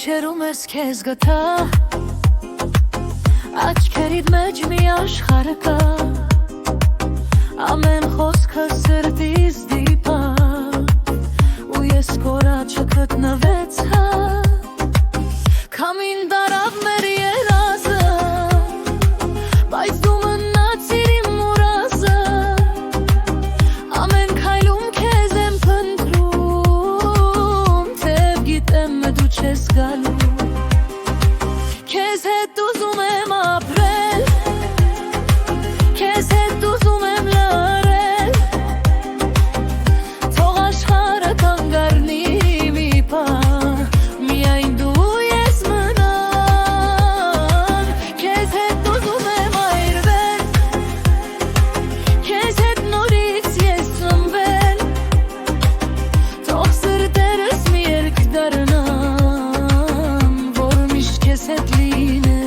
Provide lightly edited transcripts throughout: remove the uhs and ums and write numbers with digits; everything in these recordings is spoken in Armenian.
Գիշերում ես քեզ գտա Աչքերիդ մեջ մի աշխարհ կա Ամեն խոսքը սրտիս դիպա Ու ես կորաչը գտնվեցա Քամին դարավ մեր երազը Բայց դու մնացիր իմ մուրազը Ամեն քայլում քեզ եմ փնտրում Թեև գիտեմ դու չես գալու Քեզ հետ ուզում եմ ապրել Քեզ հետ ուզում եմ լարել Թող աշխարհը կանգառնի մի պահ Միայն դու ես մնամ Քեզ հետ ուզում եմ այրվել Քեզ հետ նորից ես ծնվել Թող սրտերս մի երգ դառնան Որ միշտ քեզ հետ լինեմ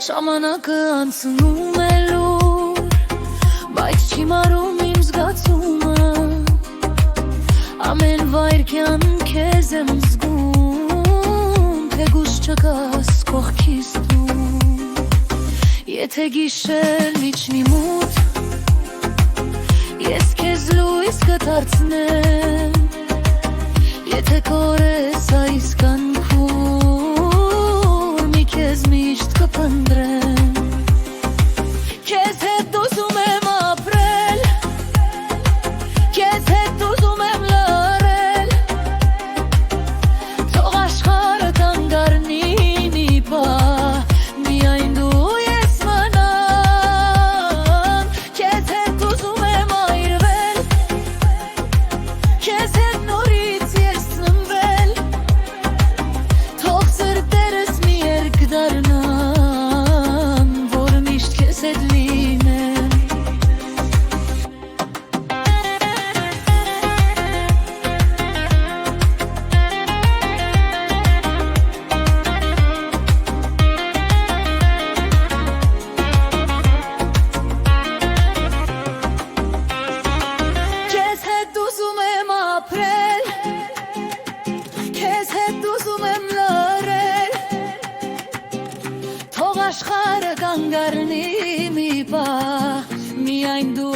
Ժամանակը անցնում է լուր Բայց չի մարում իմ զգացումը Ամեն վայրկյան քեզ եմ զգում Թեգուզ չկաս կողքիս դու Եթե գիշեր միջնի մութ Ես քեզ լույս կդարձնեմ Եթե կորես այս կյանքում Մի քեզ միշտ կփնտրեմ Քեզ հետ ուզում եմ ապրել Քեզ հետ ուզում եմ լարել Թող աշխարհը կանգառնի մի պահ Միայն դու ես մնամ Քեզ հետ ուզում եմ այրվել Քեզ հետ նորից ես ծնվել Թող սրտերս մի երգ դառնան Որ միշտ քեզ հետ լինեմ Քեզ հետ ուզում եմ ապրել Քեզ հետ ուզում եմ լարել Թող աշխարհը կանգառնի մի պահ Միայն դու